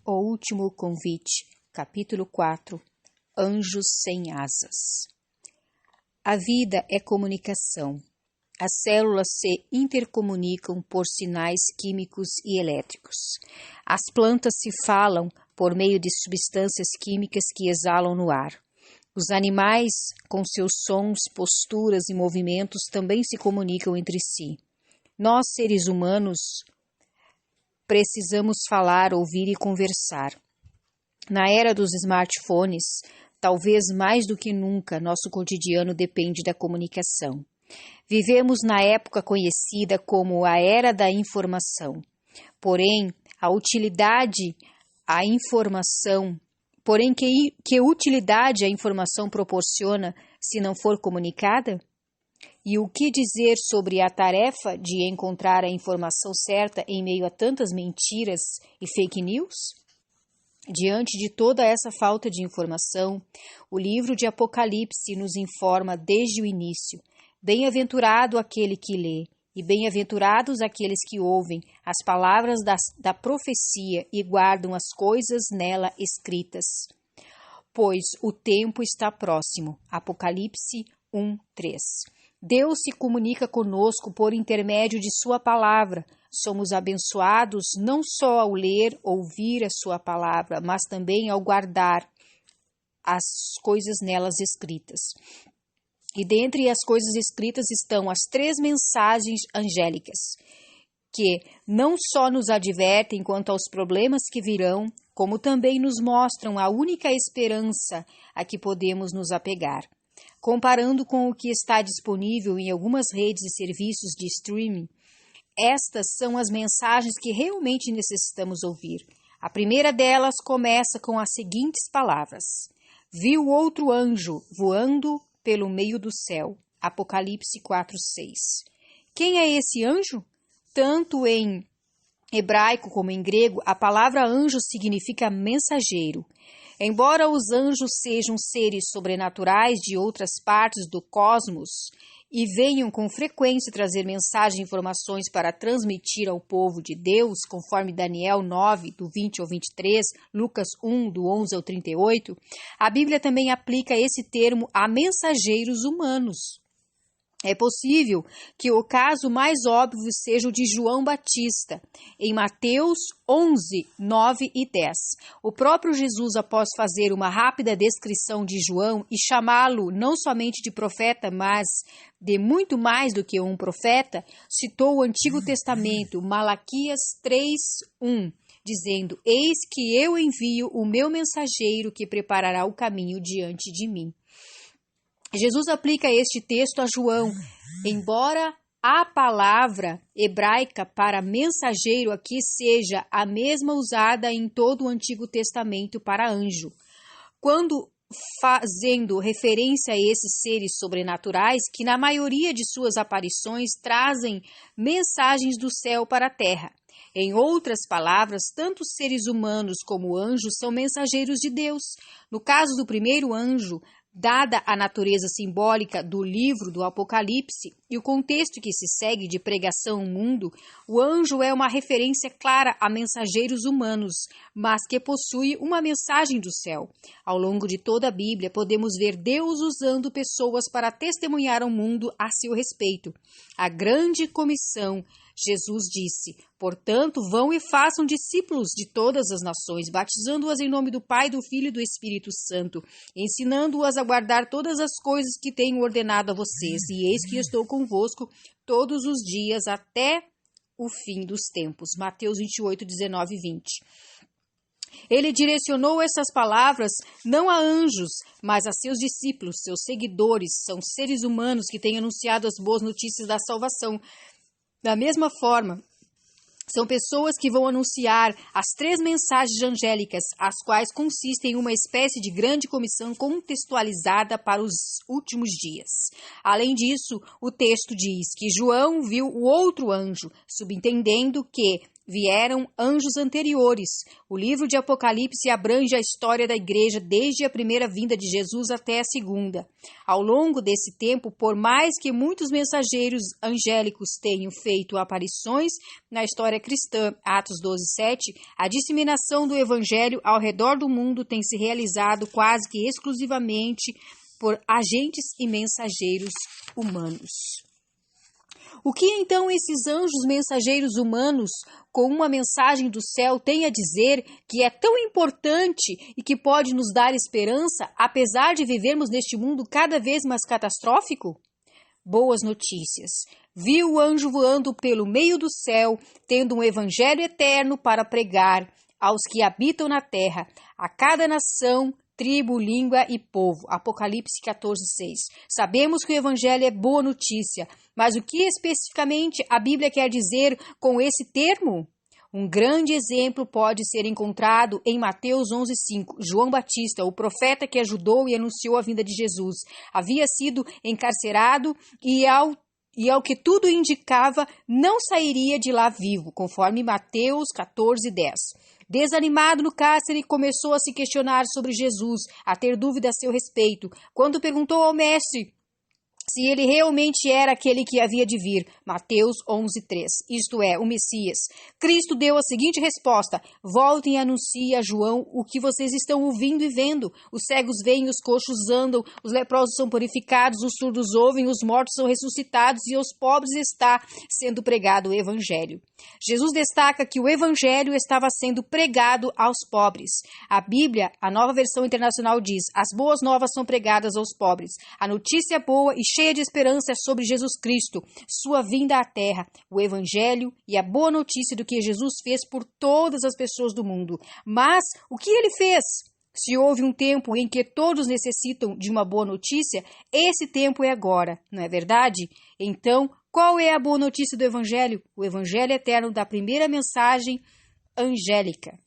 O último convite, capítulo 4. Anjos sem asas. A vida é comunicação. As células se intercomunicam por sinais químicos e elétricos. As plantas se falam por meio de substâncias químicas que exalam no ar. Os animais, com seus sons, posturas e movimentos, também se comunicam entre si. Nós, seres humanos, precisamos falar, ouvir e conversar. Na era dos smartphones, talvez mais do que nunca, nosso cotidiano depende da comunicação. Vivemos na época conhecida como a Era da Informação. Porém, que utilidade a informação proporciona se não for comunicada? E o que dizer sobre a tarefa de encontrar a informação certa em meio a tantas mentiras e fake news? Diante de toda essa falta de informação, o livro de Apocalipse nos informa desde o início: bem-aventurado aquele que lê, e bem-aventurados aqueles que ouvem as palavras da profecia e guardam as coisas nela escritas, pois o tempo está próximo. Apocalipse 1:3. Deus se comunica conosco por intermédio de sua palavra. Somos abençoados não só ao ler, ouvir a sua palavra, mas também ao guardar as coisas nelas escritas. E dentre as coisas escritas estão as 3 mensagens angélicas, que não só nos advertem quanto aos problemas que virão, como também nos mostram a única esperança a que podemos nos apegar. Comparando com o que está disponível em algumas redes e serviços de streaming, estas são as mensagens que realmente necessitamos ouvir. A primeira delas começa com as seguintes palavras: viu outro anjo voando pelo meio do céu. Apocalipse 4:6. Quem é esse anjo? Tanto em hebraico como em grego, a palavra anjo significa mensageiro. Embora os anjos sejam seres sobrenaturais de outras partes do cosmos e venham com frequência trazer mensagens e informações para transmitir ao povo de Deus, conforme Daniel 9, do 20 ao 23, Lucas 1, do 11 ao 38, a Bíblia também aplica esse termo a mensageiros humanos. É possível que o caso mais óbvio seja o de João Batista, em Mateus 11, 9 e 10. O próprio Jesus, após fazer uma rápida descrição de João e chamá-lo não somente de profeta, mas de muito mais do que um profeta, citou o Antigo Testamento, Malaquias 3:1, dizendo: eis que eu envio o meu mensageiro que preparará o caminho diante de mim. Jesus aplica este texto a João, embora a palavra hebraica para mensageiro aqui seja a mesma usada em todo o Antigo Testamento para anjo. Quando fazendo referência a esses seres sobrenaturais que na maioria de suas aparições trazem mensagens do céu para a terra. Em outras palavras, tanto seres humanos como anjos são mensageiros de Deus. No caso do primeiro anjo, dada a natureza simbólica do livro do Apocalipse e o contexto que se segue de pregação ao mundo, o anjo é uma referência clara a mensageiros humanos, mas que possui uma mensagem do céu. Ao longo de toda a Bíblia, podemos ver Deus usando pessoas para testemunhar ao mundo a seu respeito. A grande comissão, Jesus disse: portanto, vão e façam discípulos de todas as nações, batizando-as em nome do Pai, do Filho e do Espírito Santo, ensinando-as a guardar todas as coisas que tenho ordenado a vocês, e eis que estou convosco todos os dias até o fim dos tempos. Mateus 28, 19 e 20. Ele direcionou essas palavras não a anjos, mas a seus discípulos, seus seguidores, são seres humanos que têm anunciado as boas notícias da salvação. Da mesma forma, são pessoas que vão anunciar as 3 mensagens angélicas, as quais consistem em uma espécie de grande comissão contextualizada para os últimos dias. Além disso, o texto diz que João viu o outro anjo, subentendendo que vieram anjos anteriores. O livro de Apocalipse abrange a história da igreja desde a primeira vinda de Jesus até a segunda. Ao longo desse tempo, por mais que muitos mensageiros angélicos tenham feito aparições na história cristã, Atos 12:7, a disseminação do evangelho ao redor do mundo tem se realizado quase que exclusivamente por agentes e mensageiros humanos. O que então esses anjos mensageiros humanos, com uma mensagem do céu, têm a dizer que é tão importante e que pode nos dar esperança, apesar de vivermos neste mundo cada vez mais catastrófico? Boas notícias. Vi o anjo voando pelo meio do céu, tendo um evangelho eterno para pregar aos que habitam na terra, a cada nação, tribo, língua e povo. Apocalipse 14:6. Sabemos que o evangelho é boa notícia, mas o que especificamente a Bíblia quer dizer com esse termo? Um grande exemplo pode ser encontrado em Mateus 11:5. João Batista, o profeta que ajudou e anunciou a vinda de Jesus, havia sido encarcerado e ao que tudo indicava, não sairia de lá vivo, conforme Mateus 14:10. Desanimado no cárcere, começou a se questionar sobre Jesus, a ter dúvida a seu respeito, quando perguntou ao mestre se ele realmente era aquele que havia de vir. Mateus 11:3, isto é, o Messias. Cristo deu a seguinte resposta: voltem e anunciem a João o que vocês estão ouvindo e vendo. Os cegos veem, os coxos andam, os leprosos são purificados, os surdos ouvem, os mortos são ressuscitados e aos pobres está sendo pregado o evangelho. Jesus destaca que o evangelho estava sendo pregado aos pobres. A Bíblia, a Nova Versão Internacional, diz: as boas novas são pregadas aos pobres. A notícia boa e cheia de esperança é sobre Jesus Cristo, sua vinda à terra, o evangelho e a boa notícia do que Jesus fez por todas as pessoas do mundo. Mas o que ele fez? Se houve um tempo em que todos necessitam de uma boa notícia, esse tempo é agora, não é verdade? Então, qual é a boa notícia do Evangelho? O Evangelho eterno da primeira mensagem angélica.